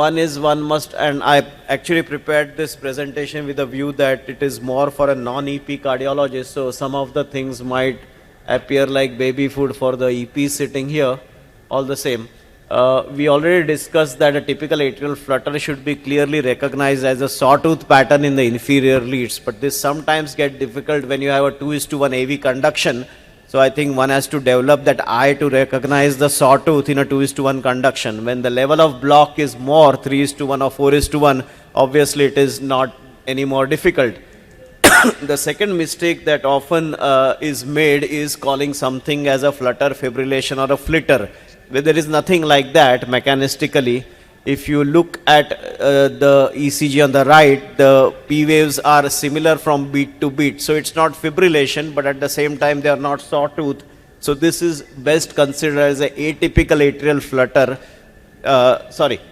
one must, and I actually prepared this presentation with a view that it is more for a non-EP cardiologist, so some of the things might appear like baby food for the EP sitting here. All the same, we already discussed that a typical atrial flutter should be clearly recognized as a sawtooth pattern in the inferior leads, but this sometimes gets difficult when you have a 2:1 AV conduction. So I think one has to develop that eye to recognize the sawtooth in a 2:1 conduction. When the level of block is more 3:1 or 4:1, obviously it is not any more difficult. The second mistake that often is made is calling something as a flutter fibrillation or a flitter, where there is nothing like that mechanistically. If you look at the ECG on the right, the P waves are similar from beat to beat. So it's not fibrillation, but at the same time they are not sawtooth. So this is best considered as an atypical atrial flutter.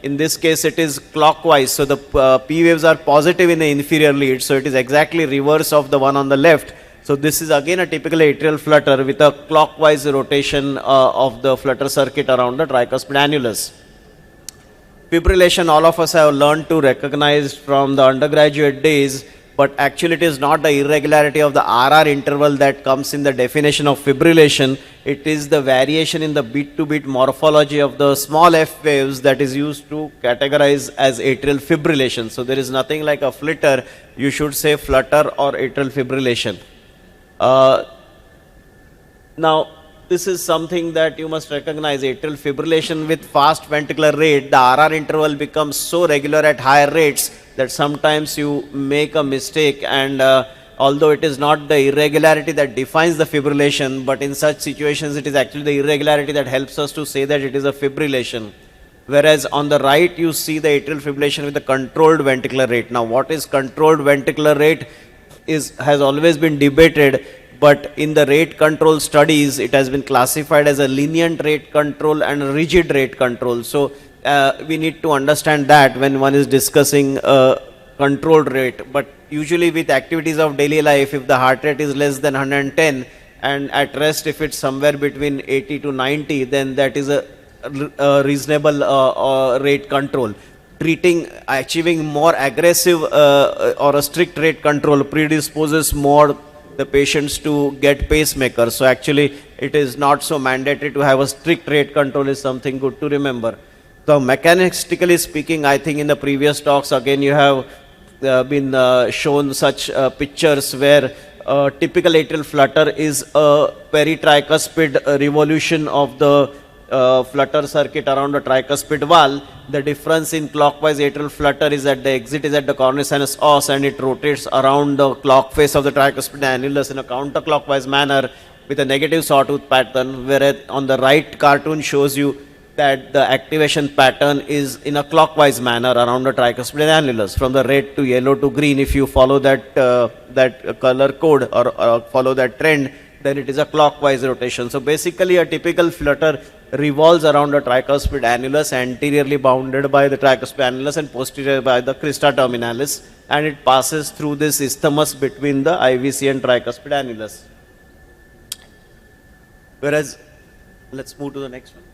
In this case it is clockwise. So the P waves are positive in the inferior lead. So it is exactly reverse of the one on the left. So this is again a typical atrial flutter with a clockwise rotation of the flutter circuit around the tricuspid annulus. Fibrillation, all of us have learned to recognize from the undergraduate days, but actually it is not the irregularity of the RR interval that comes in the definition of fibrillation. It is the variation in the beat-to-beat morphology of the small F waves that is used to categorize as atrial fibrillation. So there is nothing like a flitter. You should say flutter or atrial fibrillation. Now, this is something that you must recognize. Atrial fibrillation with fast ventricular rate, the RR interval becomes so regular at higher rates that sometimes you make a mistake, and although it is not the irregularity that defines the fibrillation, but in such situations it is actually the irregularity that helps us to say that it is a fibrillation. Whereas on the right you see the atrial fibrillation with the controlled ventricular rate. Now what is controlled ventricular rate has always been debated. But in the rate control studies, it has been classified as a lenient rate control and a rigid rate control. So we need to understand that when one is discussing controlled rate. But usually with activities of daily life, if the heart rate is less than 110 and at rest if it's somewhere between 80 to 90, then that is a reasonable rate control. Achieving more aggressive or a strict rate control predisposes more the patients to get pacemakers. So actually it is not so mandatory to have a strict rate control, is something good to remember. So mechanistically speaking, I think in the previous talks again you have been shown such pictures where typical atrial flutter is a peritricuspid revolution of the flutter circuit around the tricuspid valve. The difference in clockwise atrial flutter is that the exit is at the coronary sinus os and it rotates around the clock face of the tricuspid annulus in a counterclockwise manner with a negative sawtooth pattern, whereas on the right cartoon shows you that the activation pattern is in a clockwise manner around the tricuspid annulus from the red to yellow to green. If you follow that color code or follow that trend, then it is a clockwise rotation. So basically a typical flutter revolves around the tricuspid annulus, anteriorly bounded by the tricuspid annulus and posteriorly by the crista terminalis, and it passes through this isthmus between the IVC and tricuspid annulus. Whereas, let's move to the next one.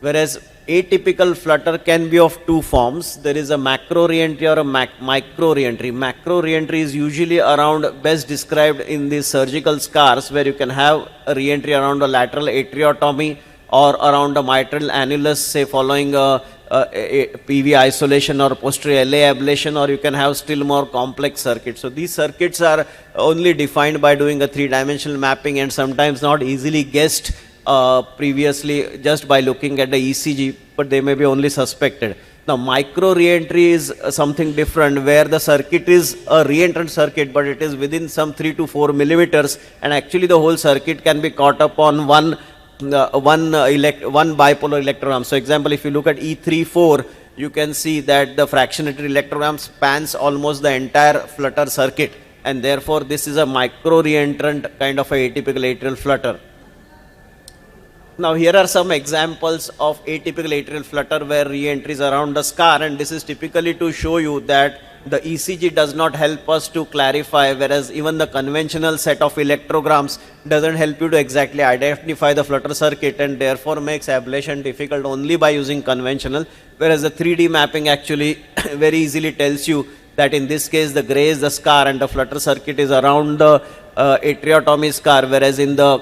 Whereas atypical flutter can be of two forms. There is a macro reentry or a micro reentry. Macro reentry is usually around, best described in these surgical scars, where you can have a reentry around a lateral atriotomy or around a mitral annulus, say following a PV isolation or posterior LA ablation, or you can have still more complex circuits. So these circuits are only defined by doing a three-dimensional mapping and sometimes not easily guessed previously just by looking at the ECG, but they may be only suspected. Now micro reentry is something different, where the circuit is a reentrant circuit, but it is within some 3 to 4 millimeters, and actually the whole circuit can be caught up on one bipolar electrogram. So example, if you look at E34, you can see that the fractionatory electrogram spans almost the entire flutter circuit, and therefore this is a micro reentrant kind of a atypical atrial flutter. Now here are some examples of atypical atrial flutter where re-entry is around the scar, and this is typically to show you that The ECG does not help us to clarify, whereas even the conventional set of electrograms doesn't help you to exactly identify the flutter circuit, and therefore makes ablation difficult only by using conventional, whereas the 3D mapping actually very easily tells you that in this case the gray is the scar and the flutter circuit is around the atriotomy scar, whereas in the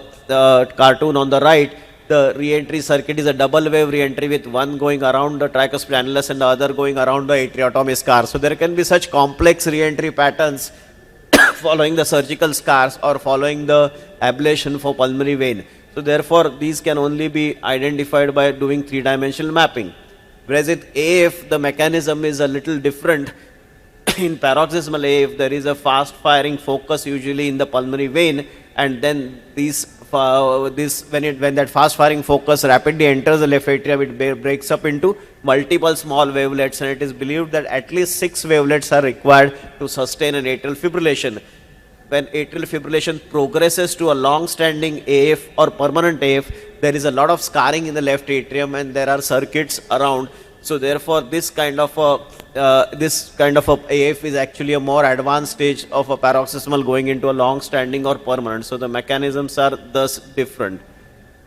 cartoon on the right, the re-entry circuit is a double wave re-entry with one going around the tricuspid annulus and the other going around the atriotomy scar. So there can be such complex re-entry patterns following the surgical scars or following the ablation for pulmonary vein. So therefore these can only be identified by doing three-dimensional mapping. Whereas with AF, the mechanism is a little different. In paroxysmal AF, there is a fast firing focus usually in the pulmonary vein, and then when that fast firing focus rapidly enters the left atrium, it breaks up into multiple small wavelets, and it is believed that at least 6 wavelets are required to sustain an atrial fibrillation. When atrial fibrillation progresses to a long-standing AF or permanent AF, there is a lot of scarring in the left atrium and there are circuits around. So therefore this kind of a AF is actually a more advanced stage of a paroxysmal going into a long-standing or permanent. So the mechanisms are thus different.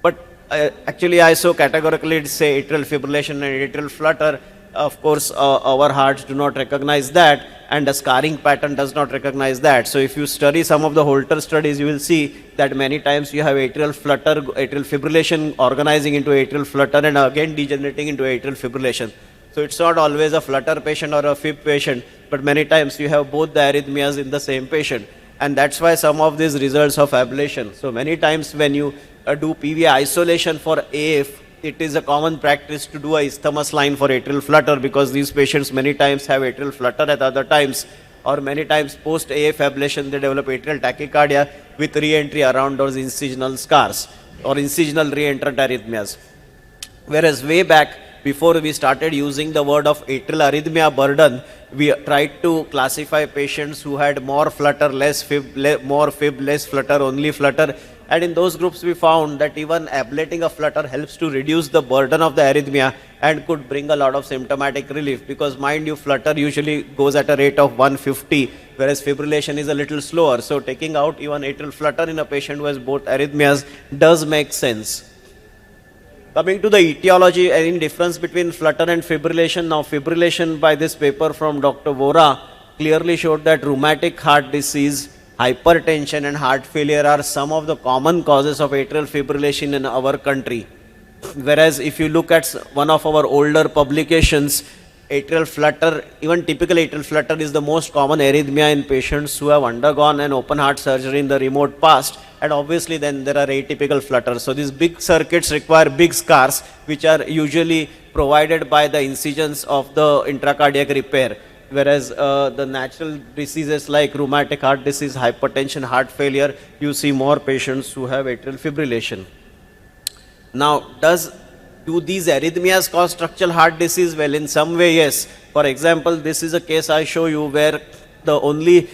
But actually I so categorically say atrial fibrillation and atrial flutter. Of course our hearts do not recognize that, and the scarring pattern does not recognize that. So if you study some of the Holter studies, you will see that many times you have atrial flutter, atrial fibrillation organizing into atrial flutter and again degenerating into atrial fibrillation. So it's not always a flutter patient or a fib patient, but many times you have both the arrhythmias in the same patient. And that's why some of these results of ablation. So many times when you do PVI isolation for AF, it is a common practice to do a isthmus line for atrial flutter, because these patients many times have atrial flutter at other times, or many times post AF ablation they develop atrial tachycardia with re-entry around those incisional scars or incisional re-entrant arrhythmias. Whereas way back, before we started using the word of atrial arrhythmia burden, we tried to classify patients who had more flutter, less fib, more fib, less flutter, only flutter. And in those groups we found that even ablating a flutter helps to reduce the burden of the arrhythmia and could bring a lot of symptomatic relief, because mind you, flutter usually goes at a rate of 150, whereas fibrillation is a little slower. So taking out even atrial flutter in a patient who has both arrhythmias does make sense. Coming to the etiology and in difference between flutter and fibrillation. Now fibrillation by this paper from Dr. Vora clearly showed that rheumatic heart disease, hypertension and heart failure are some of the common causes of atrial fibrillation in our country. Whereas if you look at one of our older publications, atrial flutter, even typical atrial flutter is the most common arrhythmia in patients who have undergone an open heart surgery in the remote past, and obviously then there are atypical flutters. So these big circuits require big scars, which are usually provided by the incisions of the intracardiac repair. Whereas the natural diseases like rheumatic heart disease, hypertension, heart failure, you see more patients who have atrial fibrillation. Now, do these arrhythmias cause structural heart disease? Well, in some way, yes. For example, this is a case I show you where the only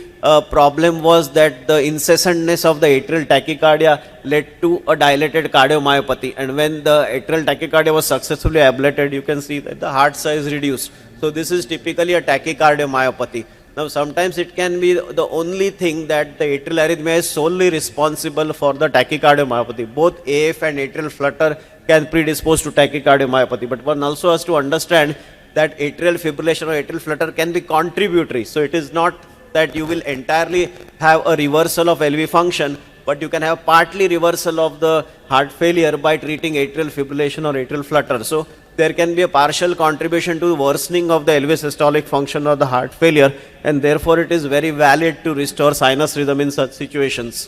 problem was that the incessantness of the atrial tachycardia led to a dilated cardiomyopathy. And when the atrial tachycardia was successfully ablated, you can see that the heart size reduced. So this is typically a tachycardiomyopathy. Now sometimes it can be the only thing that the atrial arrhythmia is solely responsible for the tachycardiomyopathy. Both AF and atrial flutter can predispose to tachycardiomyopathy. But one also has to understand that atrial fibrillation or atrial flutter can be contributory. So it is not that you will entirely have a reversal of LV function, but you can have partly reversal of the heart failure by treating atrial fibrillation or atrial flutter. So there can be a partial contribution to worsening of the LV systolic function or the heart failure, and therefore it is very valid to restore sinus rhythm in such situations.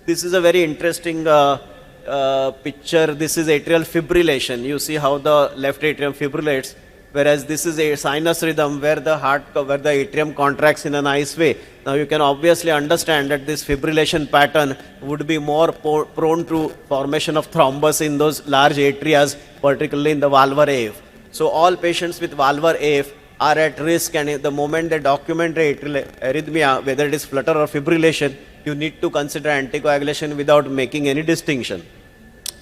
This is a very interesting picture. This is atrial fibrillation. You see how the left atrium fibrillates, whereas this is a sinus rhythm where the atrium contracts in a nice way. Now you can obviously understand that this fibrillation pattern would be more prone to formation of thrombus in those large atrias, particularly in the valvar AF. So all patients with valvar AF are at risk, and the moment they document atrial arrhythmia, whether it is flutter or fibrillation, you need to consider anticoagulation without making any distinction.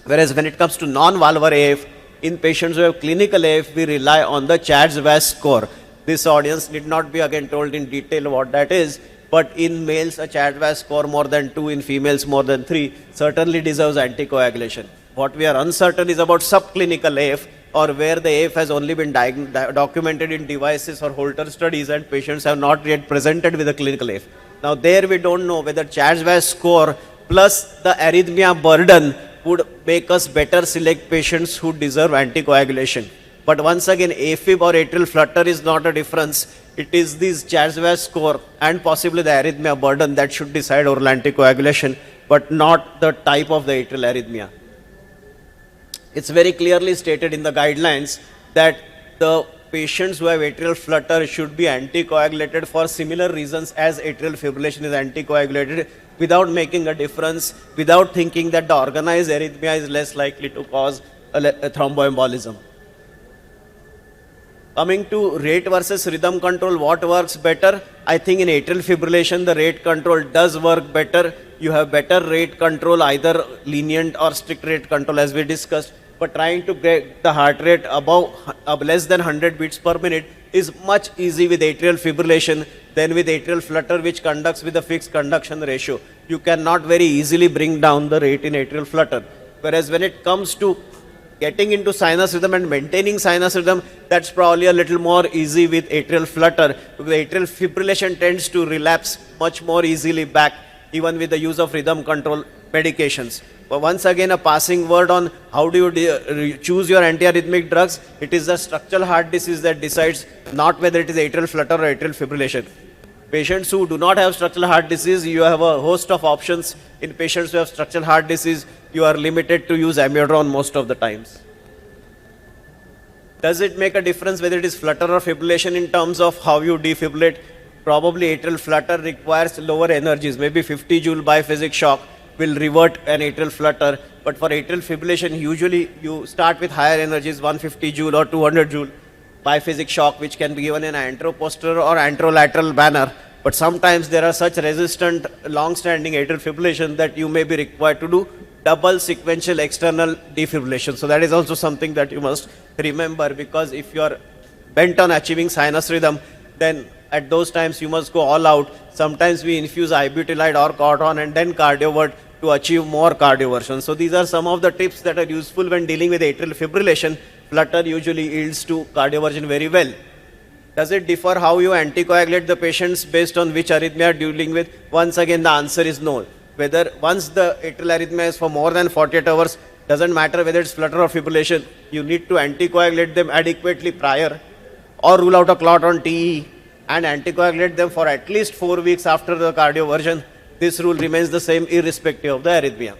Whereas when it comes to non-valvar AF, in patients who have clinical AF, we rely on the CHADS-VAS score. This audience need not be again told in detail what that is, but in males a CHA2DS2-VASc score more than 2, in females more than 3 certainly deserves anticoagulation. What we are uncertain is about subclinical AF, or where the AF has only been documented in devices or Holter studies and patients have not yet presented with a clinical AF. Now there we don't know whether CHA2DS2-VASc score plus the arrhythmia burden would make us better select patients who deserve anticoagulation. But once again, AFib or atrial flutter is not a difference. It is this CHA2DS2-VASc score and possibly the arrhythmia burden that should decide oral anticoagulation, but not the type of the atrial arrhythmia. It's very clearly stated in the guidelines that the patients who have atrial flutter should be anticoagulated for similar reasons as atrial fibrillation is anticoagulated, without making a difference, without thinking that the organized arrhythmia is less likely to cause a thromboembolism. Coming to rate versus rhythm control, what works better? I think in atrial fibrillation, the rate control does work better. You have better rate control, either lenient or strict rate control as we discussed. But trying to get the heart rate above less than 100 beats per minute is much easy with atrial fibrillation than with atrial flutter, which conducts with a fixed conduction ratio. You cannot very easily bring down the rate in atrial flutter. Whereas when it comes to getting into sinus rhythm and maintaining sinus rhythm, that's probably a little more easy with atrial flutter, because atrial fibrillation tends to relapse much more easily back, even with the use of rhythm control medications. But once again, a passing word on how do you choose your antiarrhythmic drugs. It is the structural heart disease that decides, not whether it is atrial flutter or atrial fibrillation. Patients who do not have structural heart disease, you have a host of options. In patients who have structural heart disease, you are limited to use amiodarone most of the times. Does it make a difference whether it is flutter or fibrillation in terms of how you defibrillate? Probably atrial flutter requires lower energies, maybe 50 joule biphasic shock will revert an atrial flutter, but for atrial fibrillation, usually you start with higher energies, 150 joule or 200 joule biphasic shock, which can be given in an anteroposterior or anterolateral manner. But sometimes there are such resistant, long-standing atrial fibrillation that you may be required to do double sequential external defibrillation. So that is also something that you must remember, because if you are bent on achieving sinus rhythm, then at those times you must go all out. Sometimes we infuse ibutylide or cortisone and then cardiovert to achieve more cardioversion. So these are some of the tips that are useful when dealing with atrial fibrillation. Flutter usually yields to cardioversion very well. Does it differ how you anticoagulate the patients based on which arrhythmia you are dealing with? Once again, the answer is no. Whether once the atrial arrhythmia is for more than 48 hours, doesn't matter whether it's flutter or fibrillation, you need to anticoagulate them adequately prior, or rule out a clot on TE and anticoagulate them for at least 4 weeks after the cardioversion. This rule remains the same irrespective of the arrhythmia.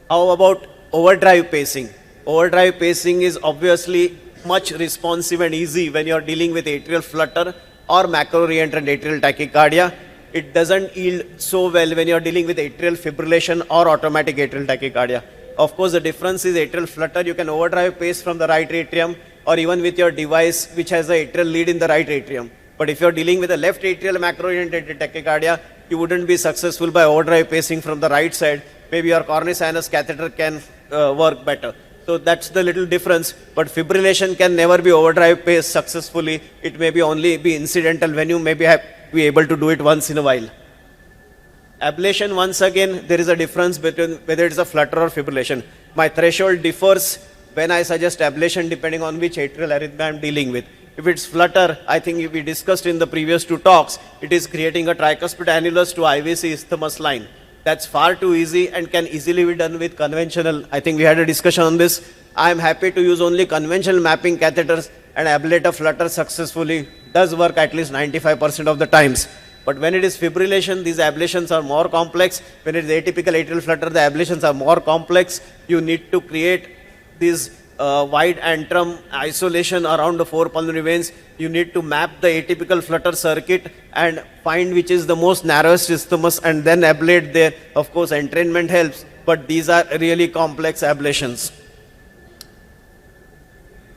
How about overdrive pacing? Overdrive pacing is obviously much responsive and easy when you are dealing with atrial flutter or macro-reentrant atrial tachycardia. It doesn't yield so well when you are dealing with atrial fibrillation or automatic atrial tachycardia. Of course, the difference is atrial flutter, you can overdrive pace from the right atrium, or even with your device which has the atrial lead in the right atrium. But if you are dealing with a left atrial macro-reentrant tachycardia, you wouldn't be successful by overdrive pacing from the right side. Maybe your coronary sinus catheter can work better. So that's the little difference. But fibrillation can never be overdrive paced successfully. It may be only be incidental when you maybe have be able to do it once in a while. Ablation, once again, there is a difference between whether it's a flutter or fibrillation. My threshold differs when I suggest ablation depending on which atrial arrhythmia I'm dealing with. If it's flutter, I think we discussed in the previous 2 talks, it is creating a tricuspid annulus to IVC isthmus line. That's far too easy and can easily be done with conventional. I think we had a discussion on this. I am happy to use only conventional mapping catheters and ablate a flutter successfully. Does work at least 95% of the times. But when it is fibrillation, these ablations are more complex. When it is atypical atrial flutter, the ablations are more complex. You need to create these wide antrum isolation around the 4 pulmonary veins. You need to map the atypical flutter circuit and find which is the most narrowest isthmus and then ablate there. Of course, entrainment helps, but these are really complex ablations.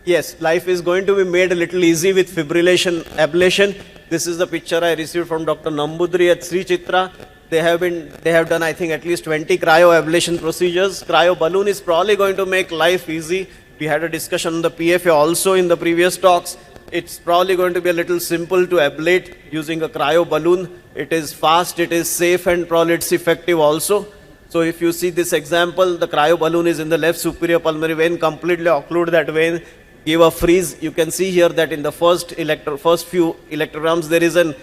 Yes, life is going to be made a little easy with fibrillation ablation. This is the picture I received from Dr. Nambudri at Sri Chitra. They have done, I think, at least 20 cryo ablation procedures. Cryo balloon is probably going to make life easy We had a discussion on the PFA also in the previous talks. It's probably going to be a little simple to ablate using a cryo balloon. It is fast, it is safe, and probably it's effective also. So if you see this example, the cryo balloon is in the left superior pulmonary vein, completely occlude that vein, give a freeze. You can see here that in the first few electrograms, there is an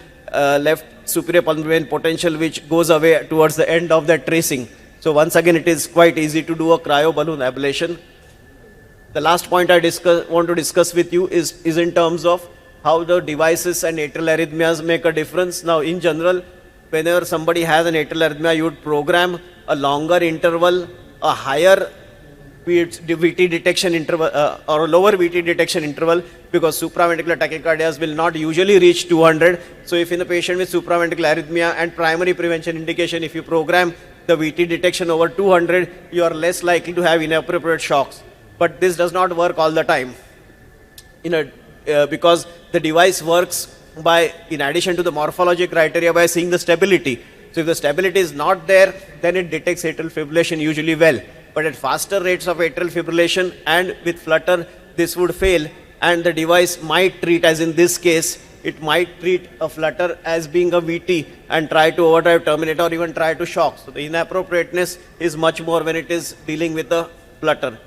left superior pulmonary vein potential which goes away towards the end of that tracing. So once again, it is quite easy to do a cryo balloon ablation. The last point I want to discuss with you is in terms of how the devices and atrial arrhythmias make a difference. Now, in general, whenever somebody has an atrial arrhythmia, you would program a longer interval, a higher VT detection interval, or a lower VT detection interval, because supraventricular tachycardias will not usually reach 200. So if in a patient with supraventricular arrhythmia and primary prevention indication, if you program the VT detection over 200, you are less likely to have inappropriate shocks. But this does not work all the time, because the device works by, in addition to the morphology criteria, by seeing the stability. So if the stability is not there, then it detects atrial fibrillation usually well. But at faster rates of atrial fibrillation and with flutter, this would fail, and the device might treat, as in this case, it might treat a flutter as being a VT and try to overdrive, terminate, or even try to shock. So the inappropriateness is much more when it is dealing with a flutter.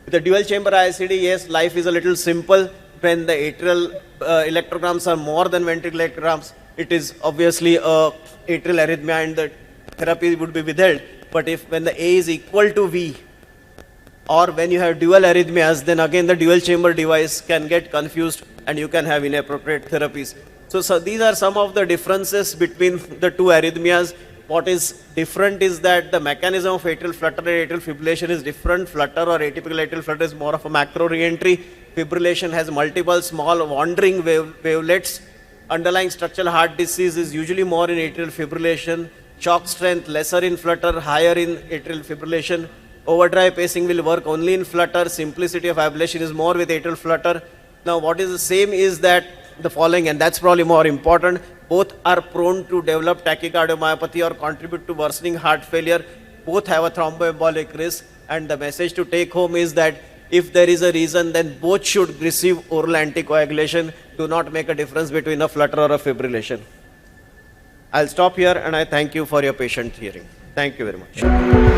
With the dual chamber ICD, yes, life is a little simple. When the atrial electrograms are more than ventricular electrograms, it is obviously a atrial arrhythmia and the therapy would be withheld. But if when the A is equal to V, or when you have dual arrhythmias, then again the dual chamber device can get confused and you can have inappropriate therapies. So these are some of the differences between the two arrhythmias. What is different is that the mechanism of atrial flutter and atrial fibrillation is different. Flutter or atypical atrial flutter is more of a macro reentry. Fibrillation has multiple small wandering wavelets. Underlying structural heart disease is usually more in atrial fibrillation. Shock strength lesser in flutter, higher in atrial fibrillation. Overdrive pacing will work only in flutter. Simplicity of ablation is more with atrial flutter. Now what is the same is that the following, and that's probably more important, both are prone to develop tachycardiomyopathy or contribute to worsening heart failure. Both have a thromboembolic risk, and the message to take home is that if there is a reason, then both should receive oral anticoagulation. Do not make a difference between a flutter or a fibrillation. I'll stop here, and I thank you for your patient hearing. Thank you very much.